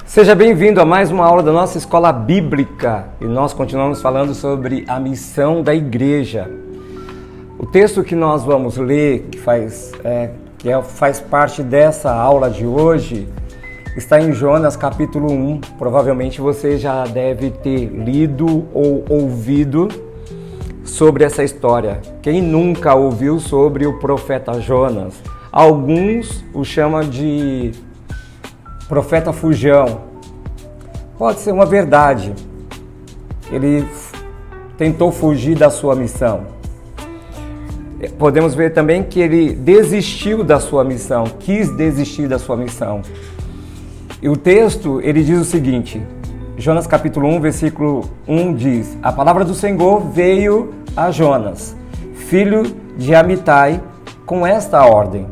Seja bem-vindo a mais uma aula da nossa escola bíblica e nós continuamos falando sobre a missão da igreja. O texto que nós vamos ler, que faz parte dessa aula de hoje, está em Jonas capítulo 1. Provavelmente você já deve ter lido ou ouvido sobre essa história. Quem nunca ouviu sobre o profeta Jonas? Alguns o chamam de profeta fujão. Pode ser uma verdade. Ele tentou fugir da sua missão. Podemos ver também que ele desistiu da sua missão, quis desistir da sua missão. E o texto, ele diz o seguinte, Jonas capítulo 1, versículo 1 diz: A palavra do Senhor veio a Jonas, filho de Amitai, com esta ordem: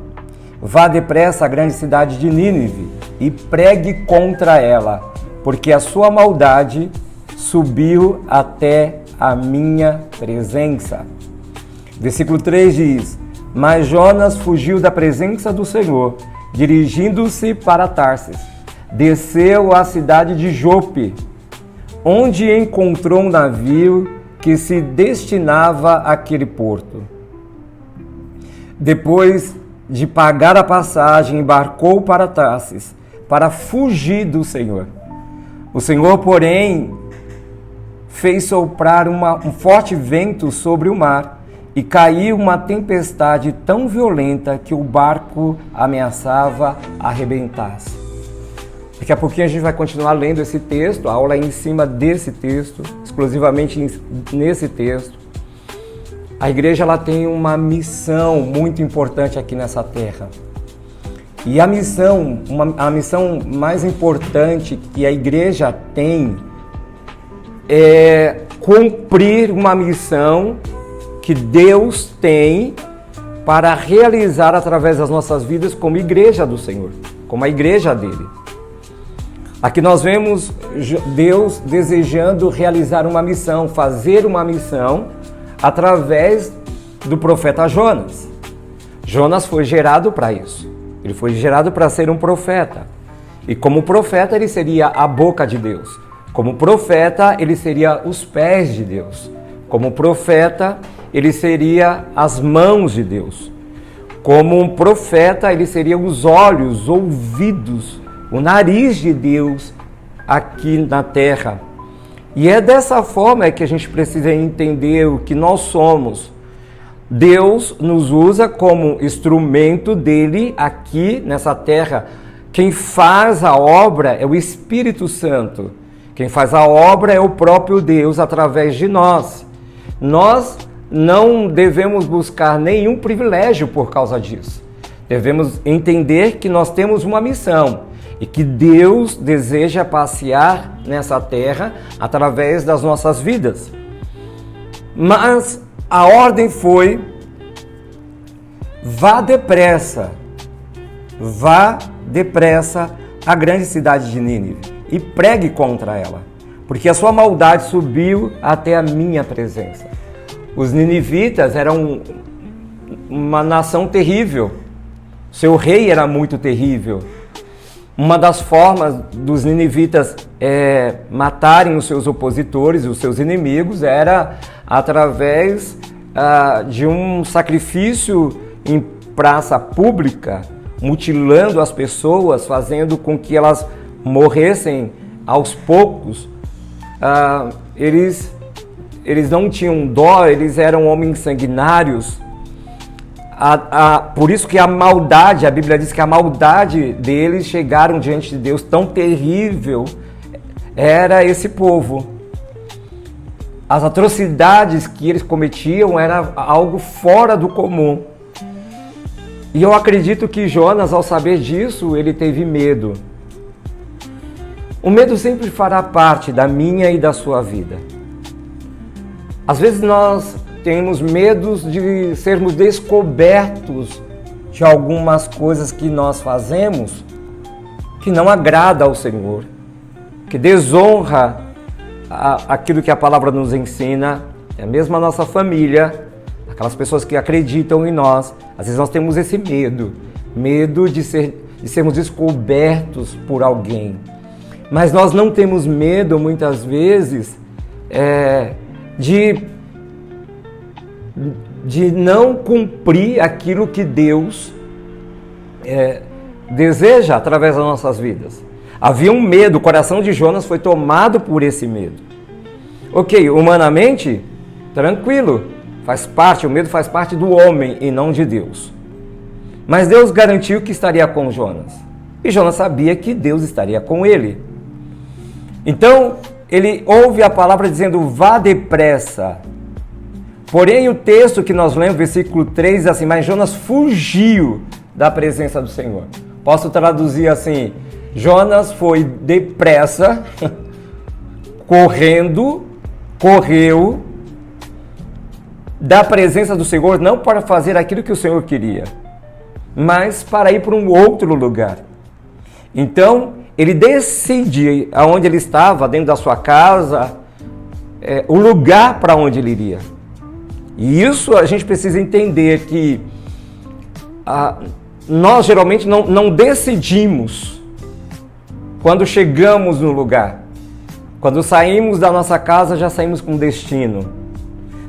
Vá depressa à grande cidade de Nínive e pregue contra ela, porque a sua maldade subiu até a minha presença. Versículo 3 diz: Mas Jonas fugiu da presença do Senhor, dirigindo-se para Tarsis. Desceu à cidade de Jope, onde encontrou um navio que se destinava àquele porto. Depois de pagar a passagem, embarcou para Tarsis, para fugir do Senhor. O Senhor, porém, fez soprar um forte vento sobre o mar e caiu uma tempestade tão violenta que o barco ameaçava arrebentar-se. Daqui a pouquinho a gente vai continuar lendo esse texto, a aula é em cima desse texto, exclusivamente nesse texto. A igreja ela tem uma missão muito importante aqui nessa terra. E a missão mais importante que a igreja tem é cumprir uma missão que Deus tem para realizar através das nossas vidas como igreja do Senhor, como a igreja dele. Aqui nós vemos Deus desejando realizar uma missão, fazer uma missão através do profeta Jonas. Jonas foi gerado para isso. Ele foi gerado para ser um profeta. E como profeta ele seria a boca de Deus. Como profeta ele seria os pés de Deus. Como profeta ele seria as mãos de Deus. Como um profeta ele seria os olhos, ouvidos, o nariz de Deus aqui na terra. E é dessa forma que a gente precisa entender o que nós somos. Deus nos usa como instrumento dele aqui nessa terra. Quem faz a obra é o Espírito Santo. Quem faz a obra é o próprio Deus através de nós. Nós não devemos buscar nenhum privilégio por causa disso. Devemos entender que nós temos uma missão e que Deus deseja passear nessa terra através das nossas vidas. Mas a ordem foi: vá depressa à grande cidade de Nínive e pregue contra ela, porque a sua maldade subiu até a minha presença. Os ninivitas eram uma nação terrível, seu rei era muito terrível. Uma das formas dos ninivitas matarem os seus opositores, os seus inimigos, era através de um sacrifício em praça pública, mutilando as pessoas, fazendo com que elas morressem aos poucos. Eles não tinham dó, eles eram homens sanguinários. Por isso que a Bíblia diz que a maldade deles chegaram diante de Deus, tão terrível era esse povo. As atrocidades que eles cometiam era algo fora do comum. E eu acredito que Jonas, ao saber disso, ele teve medo. O medo sempre fará parte da minha e da sua vida. Às vezes nós temos medos de sermos descobertos de algumas coisas que nós fazemos que não agrada ao Senhor, que desonra aquilo que a palavra nos ensina, é mesmo a nossa família, aquelas pessoas que acreditam em nós. Às vezes nós temos esse medo de sermos descobertos por alguém. Mas nós não temos medo, muitas vezes, de não cumprir aquilo que Deus deseja através das nossas vidas. Havia um medo, o coração de Jonas foi tomado por esse medo. Ok, humanamente, tranquilo, o medo faz parte do homem e não de Deus. Mas Deus garantiu que estaria com Jonas. E Jonas sabia que Deus estaria com ele. Então, ele ouve a palavra dizendo, vá depressa. Porém, o texto que nós lemos, versículo 3, diz assim, mas Jonas fugiu da presença do Senhor. Posso traduzir assim, Jonas foi depressa, correu da presença do Senhor, não para fazer aquilo que o Senhor queria, mas para ir para um outro lugar. Então, ele decide aonde ele estava, dentro da sua casa, o lugar para onde ele iria. E isso a gente precisa entender que nós geralmente não decidimos quando chegamos no lugar. Quando saímos da nossa casa, já saímos com destino.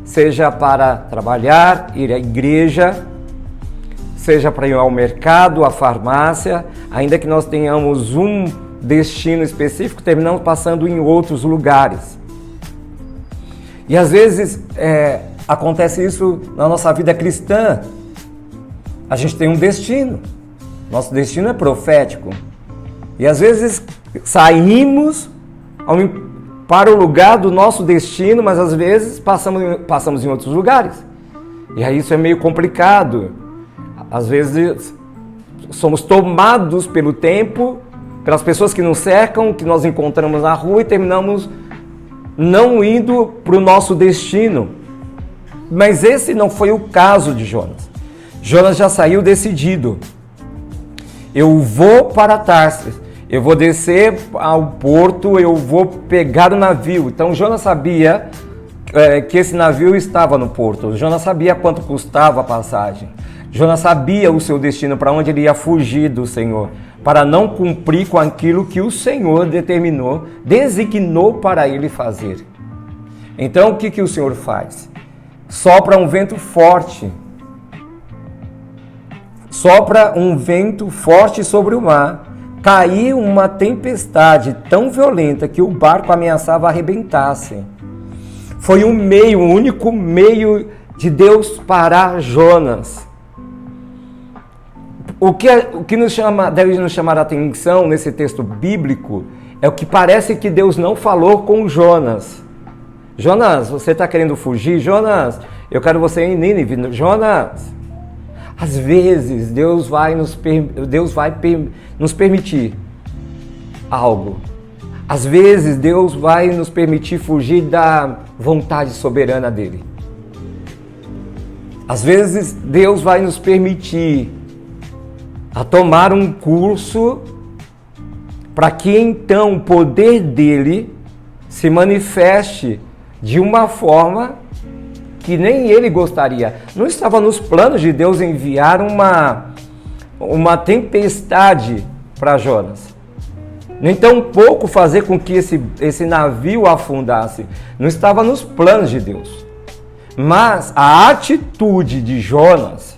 Seja para trabalhar, ir à igreja, seja para ir ao mercado, à farmácia, ainda que nós tenhamos um destino específico, terminamos passando em outros lugares. E às vezes acontece isso na nossa vida cristã. A gente tem um destino, nosso destino é profético. E às vezes saímos para o lugar do nosso destino, mas às vezes passamos em outros lugares. E aí isso é meio complicado. Às vezes somos tomados pelo tempo, pelas pessoas que nos cercam, que nós encontramos na rua e terminamos não indo para o nosso destino. Mas esse não foi o caso de Jonas. Jonas já saiu decidido. Eu vou para Tarsis, eu vou descer ao porto, eu vou pegar o navio. Então Jonas sabia que esse navio estava no porto. Jonas sabia quanto custava a passagem. Jonas sabia o seu destino, para onde ele ia fugir do Senhor, para não cumprir com aquilo que o Senhor designou para ele fazer. Então o que o Senhor faz? Sopra um vento forte. Sopra um vento forte sobre o mar. Caiu uma tempestade tão violenta que o barco ameaçava arrebentar-se. Foi o único meio de Deus parar Jonas. O que deve nos chamar a atenção nesse texto bíblico é o que parece que Deus não falou com Jonas. Jonas, você está querendo fugir? Jonas, eu quero você em Nínive. Jonas, às vezes Deus vai nos permitir algo. Às vezes Deus vai nos permitir fugir da vontade soberana dele. Às vezes Deus vai nos permitir a tomar um curso para que então o poder dele se manifeste de uma forma que nem ele gostaria. Não estava nos planos de Deus enviar uma tempestade para Jonas. Nem tampouco fazer com que esse navio afundasse. Não estava nos planos de Deus. Mas a atitude de Jonas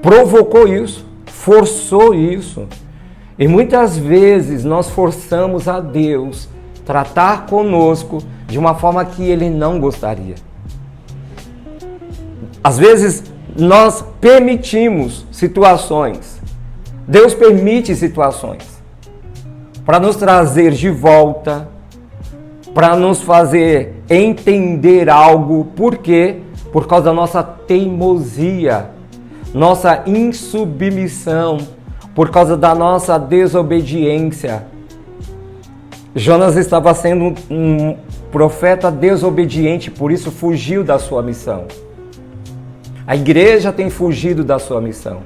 provocou isso, forçou isso. E muitas vezes nós forçamos a Deus tratar conosco de uma forma que Ele não gostaria. Às vezes nós permitimos situações. Deus permite situações para nos trazer de volta, para nos fazer entender algo. Por quê? Por causa da nossa teimosia, nossa insubmissão, por causa da nossa desobediência. Jonas estava sendo um profeta desobediente, por isso fugiu da sua missão. A igreja tem fugido da sua missão.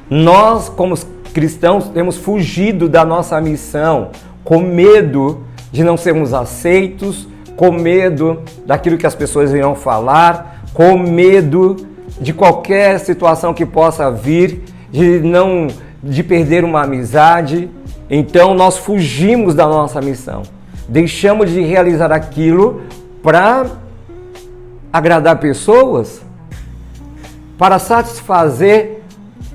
Nós, como cristãos, temos fugido da nossa missão com medo de não sermos aceitos, com medo daquilo que as pessoas irão falar, com medo de qualquer situação que possa vir, de perder uma amizade. Então nós fugimos da nossa missão. Deixamos de realizar aquilo para agradar pessoas, para satisfazer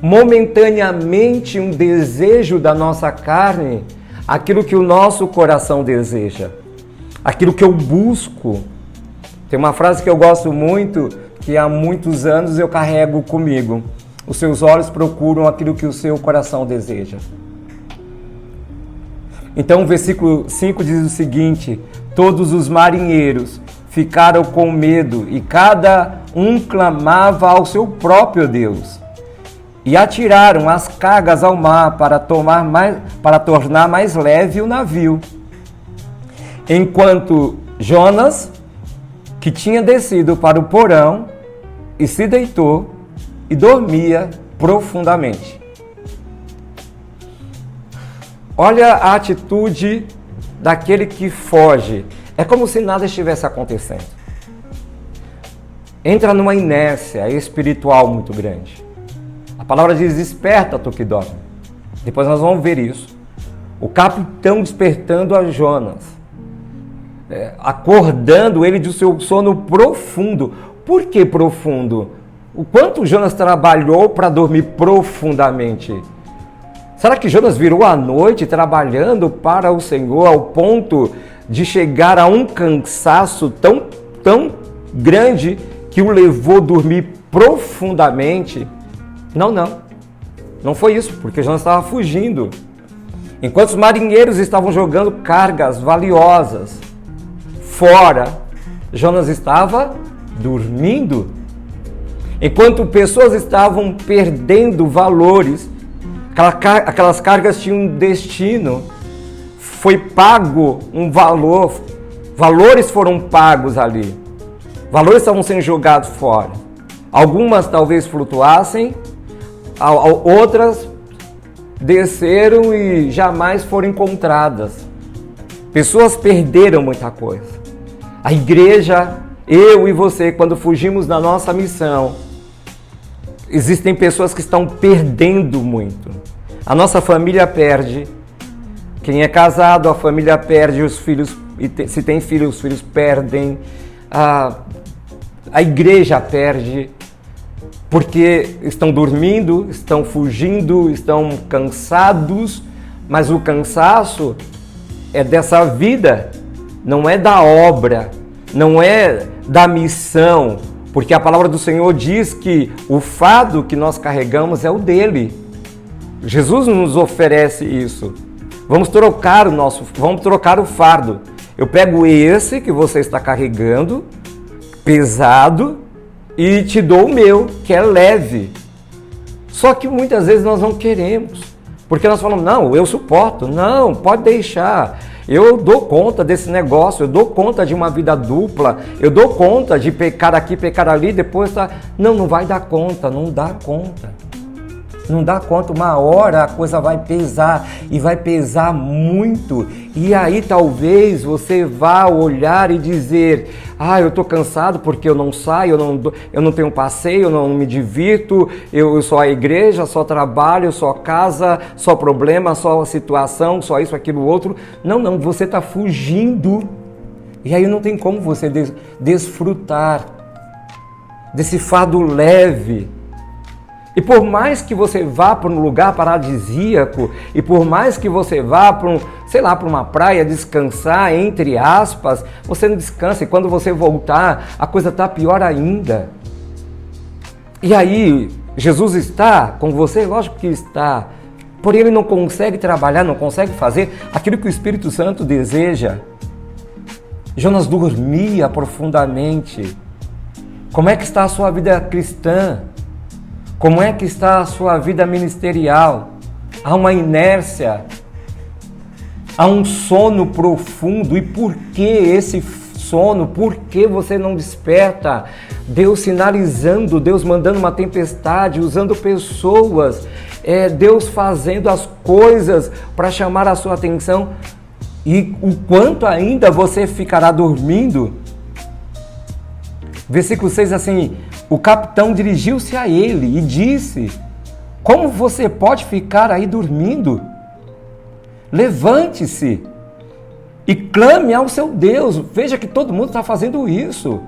momentaneamente um desejo da nossa carne, aquilo que o nosso coração deseja, aquilo que eu busco. Tem uma frase que eu gosto muito, que há muitos anos eu carrego comigo: os seus olhos procuram aquilo que o seu coração deseja. Então o versículo 5 diz o seguinte: todos os marinheiros ficaram com medo e cada um clamava ao seu próprio Deus. E atiraram as cargas ao mar para tornar mais leve o navio. Enquanto Jonas, que tinha descido para o porão, e se deitou e dormia profundamente. Olha a atitude daquele que foge. É como se nada estivesse acontecendo. Entra numa inércia espiritual muito grande. A palavra diz: desperta, tu que dorme. Depois nós vamos ver isso. O capitão despertando a Jonas, acordando ele de seu sono profundo. Por que profundo? O quanto Jonas trabalhou para dormir profundamente? Será que Jonas virou a noite trabalhando para o Senhor ao ponto de chegar a um cansaço tão grande que o levou a dormir profundamente? Não foi isso, porque Jonas estava fugindo. Enquanto os marinheiros estavam jogando cargas valiosas fora, Jonas estava dormindo. Enquanto pessoas estavam perdendo valores, aquelas cargas tinham um destino, foi pago um valor, valores foram pagos ali, valores estavam sendo jogados fora. Algumas talvez flutuassem, outras desceram e jamais foram encontradas. Pessoas perderam muita coisa. A igreja, eu e você, quando fugimos da nossa missão, existem pessoas que estão perdendo muito. A nossa família perde. Quem é casado, a família perde, os filhos, e se tem filhos, os filhos perdem. A igreja perde, porque estão dormindo, estão fugindo, estão cansados, mas o cansaço é dessa vida, não é da obra, não é da missão, porque a palavra do Senhor diz que o fardo que nós carregamos é o dele. Jesus nos oferece isso. Vamos trocar o fardo. Eu pego esse que você está carregando, pesado, e te dou o meu, que é leve. Só que muitas vezes nós não queremos, porque nós falamos: não, eu suporto, não, pode deixar, eu dou conta desse negócio, eu dou conta de uma vida dupla, eu dou conta de pecar aqui, pecar ali, depois tá... Não vai dar conta, não dá conta. Não dá conta, uma hora a coisa vai pesar, e vai pesar muito, e aí talvez você vá olhar e dizer: eu estou cansado porque eu não saio, eu não tenho passeio, eu não me divirto, eu só a igreja, só trabalho, só casa, só problema, só situação, só isso, aquilo, outro. Não, você está fugindo, e aí não tem como você desfrutar desse fardo leve. E por mais que você vá para um lugar paradisíaco, e por mais que você vá para para uma praia descansar, entre aspas, você não descansa, e quando você voltar, a coisa está pior ainda. E aí, Jesus está com você? Lógico que está. Porém, ele não consegue trabalhar, não consegue fazer aquilo que o Espírito Santo deseja. Jonas dormia profundamente. Como é que está a sua vida cristã? Como é que está a sua vida ministerial? Há uma inércia, há um sono profundo. E por que esse sono? Por que você não desperta? Deus sinalizando, Deus mandando uma tempestade, usando pessoas, Deus fazendo as coisas para chamar a sua atenção. E o quanto ainda você ficará dormindo? Versículo 6 assim: o capitão dirigiu-se a ele e disse: como você pode ficar aí dormindo? Levante-se e clame ao seu Deus. Veja que todo mundo está fazendo isso,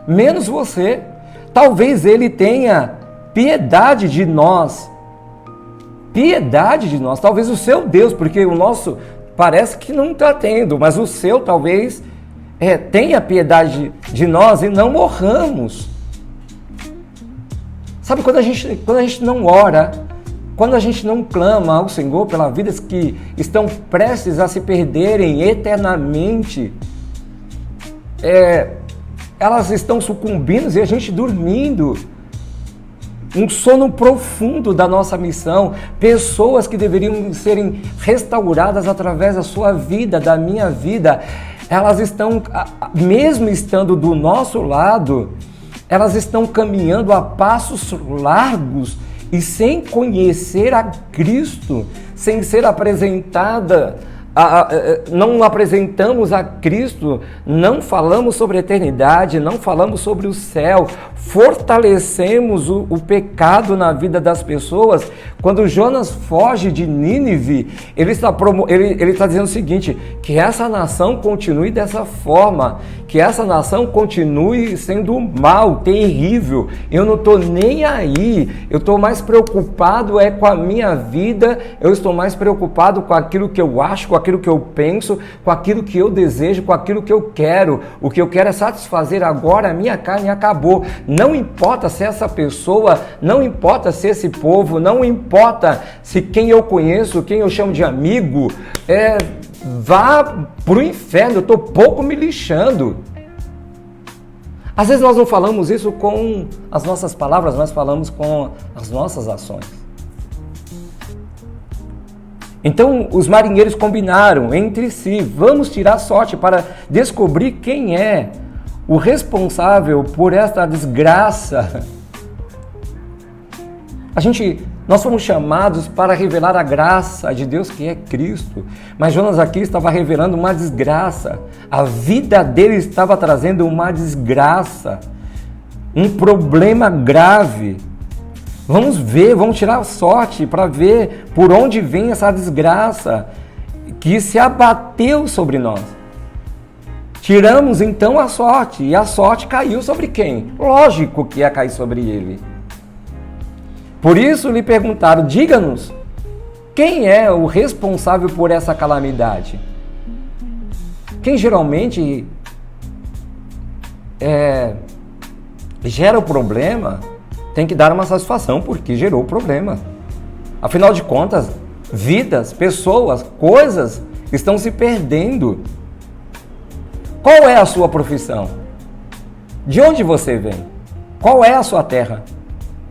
menos você. Talvez Ele tenha piedade de nós. Piedade de nós. Talvez o seu Deus, porque o nosso parece que não está tendo, mas o seu talvez tenha piedade de nós e não morramos. Sabe, quando a gente não ora, quando a gente não clama ao Senhor pelas vidas que estão prestes a se perderem eternamente, elas estão sucumbindo e a gente dormindo. Um sono profundo da nossa missão. Pessoas que deveriam serem restauradas através da sua vida, da minha vida, elas estão, mesmo estando do nosso lado, elas estão caminhando a passos largos e sem conhecer a Cristo, sem ser apresentada. Não apresentamos a Cristo, não falamos sobre a eternidade, não falamos sobre o céu, fortalecemos o pecado na vida das pessoas. Quando Jonas foge de Nínive, ele está dizendo o seguinte, que essa nação continue dessa forma, que essa nação continue sendo mal, terrível. Eu não estou nem aí, eu estou mais preocupado com a minha vida, eu estou mais preocupado com aquilo que eu acho, com aquilo que eu penso, com aquilo que eu desejo, com aquilo que eu quero. O que eu quero é satisfazer agora a minha carne e acabou. Não importa se essa pessoa, não importa se esse povo, não importa se quem eu conheço, quem eu chamo de amigo, vá pro inferno, eu estou pouco me lixando. Às vezes nós não falamos isso com as nossas palavras, nós falamos com as nossas ações. Então os marinheiros combinaram entre si, vamos tirar sorte para descobrir quem é o responsável por esta desgraça. Nós fomos chamados para revelar a graça de Deus que é Cristo, mas Jonas aqui estava revelando uma desgraça. A vida dele estava trazendo uma desgraça, um problema grave. Vamos ver, vamos tirar sorte para ver por onde vem essa desgraça que se abateu sobre nós. Tiramos então a sorte, e a sorte caiu sobre quem? Lógico que ia cair sobre ele. Por isso lhe perguntaram, diga-nos, quem é o responsável por essa calamidade? Quem geralmente gera o problema tem que dar uma satisfação porque gerou o problema. Afinal de contas, vidas, pessoas, coisas estão se perdendo. Qual é a sua profissão? De onde você vem? Qual é a sua terra?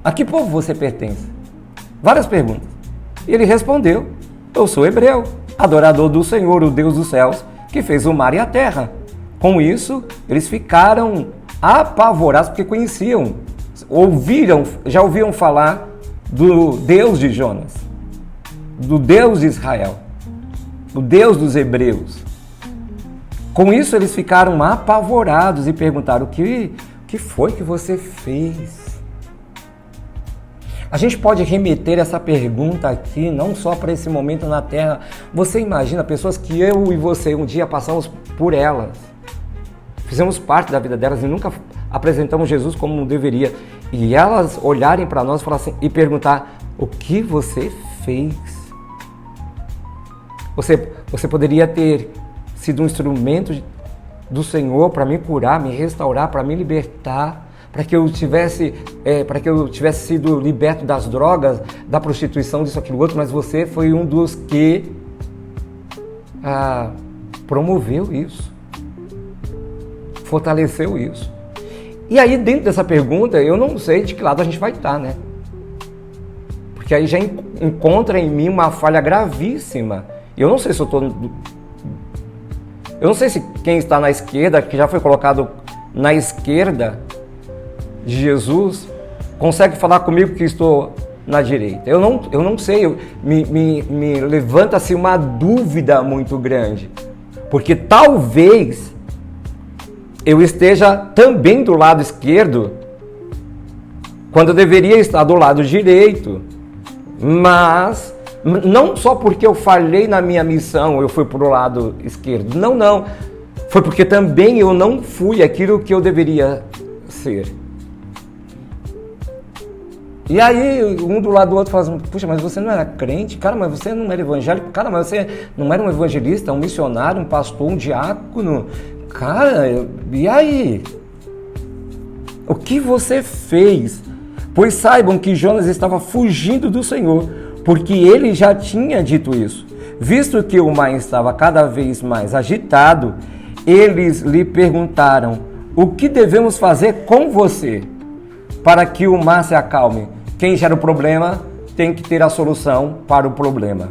A que povo você pertence? Várias perguntas. E ele respondeu, eu sou hebreu, adorador do Senhor, o Deus dos céus, que fez o mar e a terra. Com isso, eles ficaram apavorados porque conheciam, já ouviam falar do Deus de Jonas, do Deus de Israel, do Deus dos hebreus. Com isso, eles ficaram apavorados e perguntaram, o que foi que você fez? A gente pode remeter essa pergunta aqui, não só para esse momento na Terra. Você imagina pessoas que eu e você um dia passamos por elas, fizemos parte da vida delas e nunca apresentamos Jesus como deveria. E elas olharem para nós e perguntar, o que você fez? Você poderia ter sido um instrumento do Senhor para me curar, me restaurar, para me libertar, para que eu tivesse sido liberto das drogas, da prostituição, disso, aquilo, outro, mas você foi um dos que promoveu isso, fortaleceu isso. E aí, dentro dessa pergunta, eu não sei de que lado a gente vai estar, né? Porque aí já encontra em mim uma falha gravíssima. Eu não sei se eu não sei se quem está na esquerda, que já foi colocado na esquerda de Jesus, consegue falar comigo que estou na direita. Eu não sei, me levanta-se uma dúvida muito grande, porque talvez eu esteja também do lado esquerdo, quando eu deveria estar do lado direito, mas Não só porque eu falhei na minha missão, eu fui para o lado esquerdo. Não, não. Foi porque também eu não fui aquilo que eu deveria ser. E aí, um do lado do outro fala assim, puxa, mas você não era crente? Cara, mas você não era evangélico? Cara, mas você não era um evangelista, um missionário, um pastor, um diácono? Cara, e aí? O que você fez? Pois saibam que Jonas estava fugindo do Senhor, porque ele já tinha dito isso. Visto que o mar estava cada vez mais agitado, eles lhe perguntaram, o que devemos fazer com você para que o mar se acalme? Quem gera o problema tem que ter a solução para o problema.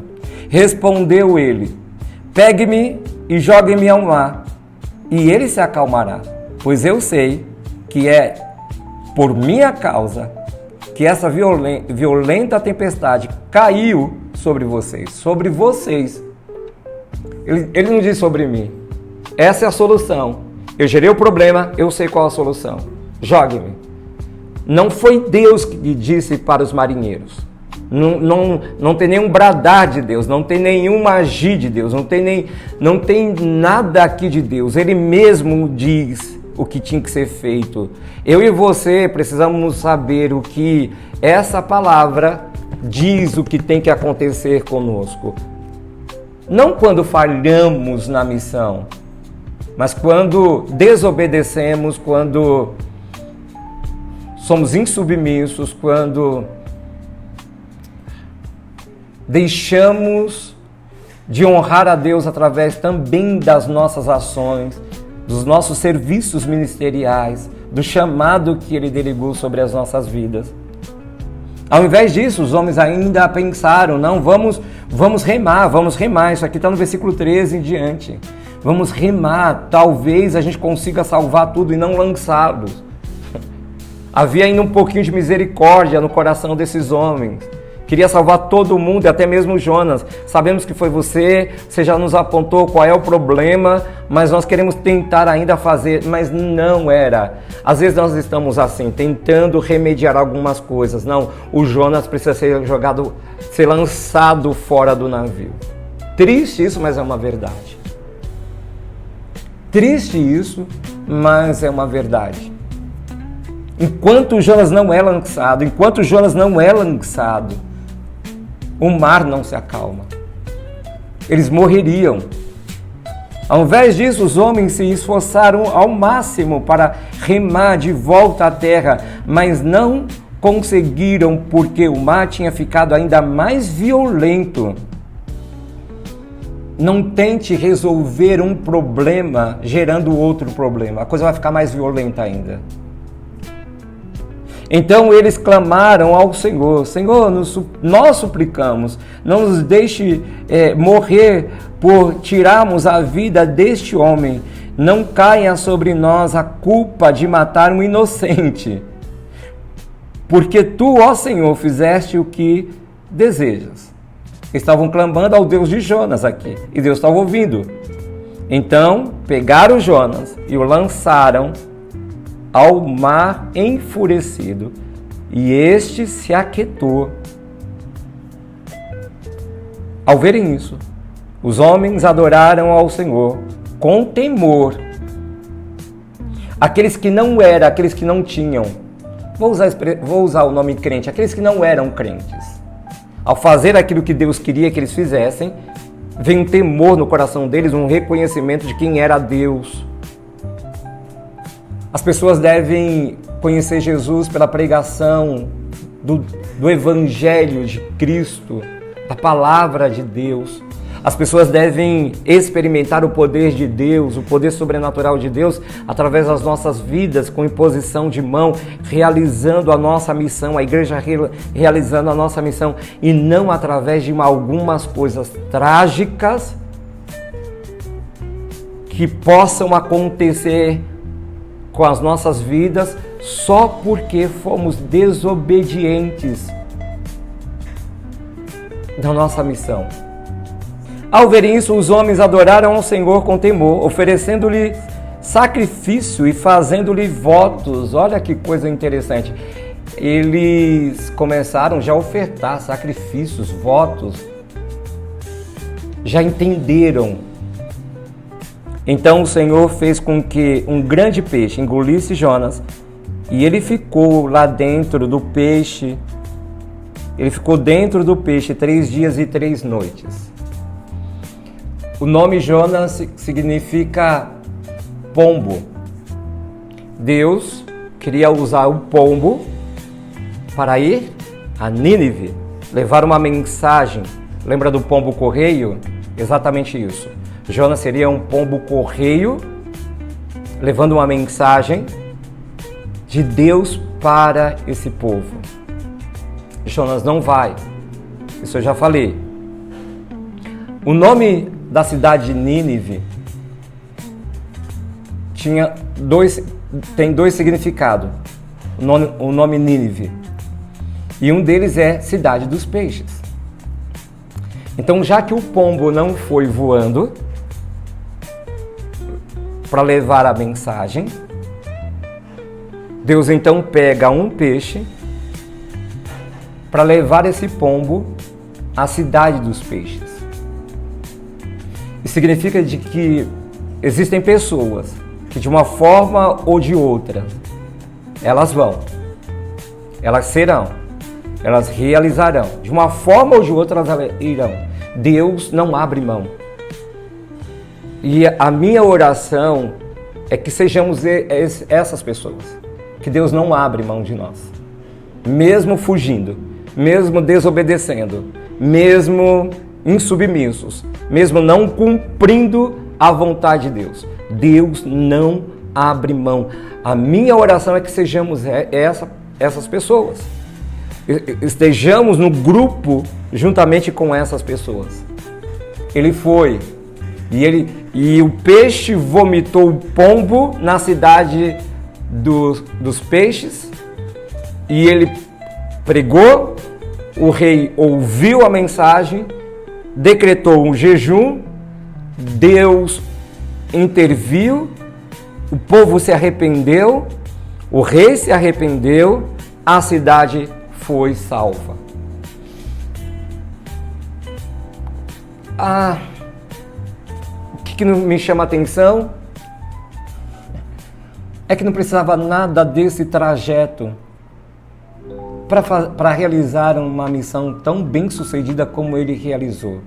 Respondeu ele, pegue-me e jogue-me ao mar, e ele se acalmará, pois eu sei que é por minha causa que essa violenta tempestade caiu sobre vocês. Sobre vocês. Ele não diz sobre mim. Essa é a solução. Eu gerei o problema, eu sei qual é a solução. Jogue-me. Não foi Deus que disse para os marinheiros. Não tem nenhum bradar de Deus, não tem nenhum agir de Deus, não tem nada aqui de Deus. Ele mesmo diz o que tinha que ser feito. Eu e você precisamos saber o que essa palavra diz, o que tem que acontecer conosco. Não quando falhamos na missão, mas quando desobedecemos, quando somos insubmissos, quando deixamos de honrar a Deus através também das nossas ações, dos nossos serviços ministeriais, do chamado que Ele delegou sobre as nossas vidas. Ao invés disso, os homens ainda pensaram, não, vamos remar, isso aqui está no versículo 13 em diante. Vamos remar, talvez a gente consiga salvar tudo e não lançá-los. Havia ainda um pouquinho de misericórdia no coração desses homens. Queria salvar todo mundo e até mesmo Jonas. Sabemos que foi você já nos apontou qual é o problema, mas nós queremos tentar ainda fazer, mas não era. Às vezes nós estamos assim, tentando remediar algumas coisas. Não, o Jonas precisa ser lançado fora do navio. Triste isso, mas é uma verdade. Triste isso, mas é uma verdade. Enquanto Jonas não é lançado, o mar não se acalma. Eles morreriam. Ao invés disso, os homens se esforçaram ao máximo para remar de volta à terra, mas não conseguiram porque o mar tinha ficado ainda mais violento. Não tente resolver um problema gerando outro problema. A coisa vai ficar mais violenta ainda. Então eles clamaram ao Senhor, Senhor, nós suplicamos, não nos deixe morrer por tirarmos a vida deste homem, não caia sobre nós a culpa de matar um inocente, porque tu, ó Senhor, fizeste o que desejas. Estavam clamando ao Deus de Jonas aqui, e Deus estava ouvindo. Então pegaram Jonas e o lançaram ao mar enfurecido, e este se aquietou. Ao verem isso, os homens adoraram ao Senhor com temor. Aqueles que não eram, aqueles que não tinham, vou usar o nome crente, aqueles que não eram crentes, ao fazer aquilo que Deus queria que eles fizessem, veio um temor no coração deles, um reconhecimento de quem era Deus. As pessoas devem conhecer Jesus pela pregação do Evangelho de Cristo, da Palavra de Deus. As pessoas devem experimentar o poder de Deus, o poder sobrenatural de Deus, através das nossas vidas, com imposição de mão, realizando a nossa missão, a igreja realizando a nossa missão, e não através de algumas coisas trágicas que possam acontecer com as nossas vidas só porque fomos desobedientes da nossa missão. Ao verem isso, os homens adoraram ao Senhor com temor, oferecendo-lhe sacrifício e fazendo-lhe votos. Olha que coisa interessante. Eles começaram já a ofertar sacrifícios, votos já entenderam. Então o Senhor fez com que um grande peixe engolisse Jonas e ele ficou lá dentro do peixe. Ele ficou dentro do peixe 3 dias e 3 noites. O nome Jonas significa pombo. Deus queria usar o pombo para ir a Nínive, levar uma mensagem. Lembra do pombo correio? Exatamente isso. Jonas seria um pombo correio, levando uma mensagem de Deus para esse povo. Jonas não vai. Isso eu já falei. O nome da cidade de Nínive tem dois significados. O nome Nínive. E um deles é cidade dos peixes. Então, já que o pombo não foi voando para levar a mensagem, Deus então pega um peixe para levar esse pombo à cidade dos peixes. Isso significa de que existem pessoas que de uma forma ou de outra, elas vão, elas serão, elas realizarão, de uma forma ou de outra elas irão. Deus não abre mão. E a minha oração é que sejamos essas pessoas, que Deus não abre mão de nós, mesmo fugindo, mesmo desobedecendo, mesmo insubmissos, mesmo não cumprindo a vontade de Deus. Deus não abre mão. A minha oração é que sejamos essas pessoas. Estejamos no grupo juntamente com essas pessoas. Ele foi e o peixe vomitou o pombo na cidade dos peixes e ele pregou, o rei ouviu a mensagem, decretou um jejum, Deus interviu, o povo se arrependeu, o rei se arrependeu, a cidade foi salva. O que me chama a atenção é que não precisava nada desse trajeto para realizar uma missão tão bem sucedida como ele realizou.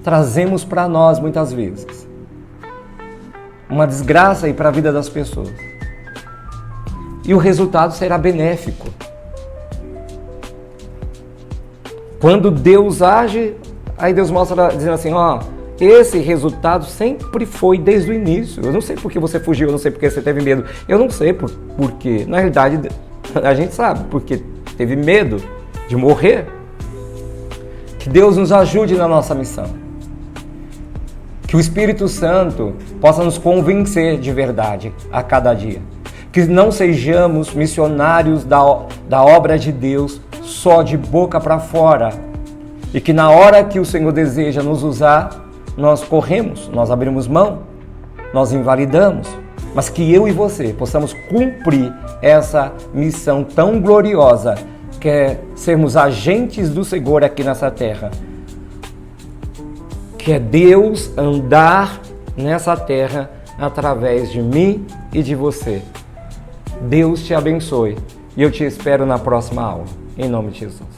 Trazemos para nós muitas vezes uma desgraça para a vida das pessoas. E o resultado será benéfico. Quando Deus age, aí Deus mostra dizendo assim, esse resultado sempre foi desde o início. Eu não sei por que você fugiu, eu não sei por que você teve medo. Eu não sei por quê. Na realidade, a gente sabe porque teve medo de morrer. Que Deus nos ajude na nossa missão. Que o Espírito Santo possa nos convencer de verdade a cada dia. Que não sejamos missionários da obra de Deus só de boca para fora. E que na hora que o Senhor deseja nos usar, nós corremos, nós abrimos mão, nós invalidamos. Mas que eu e você possamos cumprir essa missão tão gloriosa, que é sermos agentes do Senhor aqui nessa terra. Que é Deus andar nessa terra através de mim e de você. Deus te abençoe e eu te espero na próxima aula. Em nome de Jesus.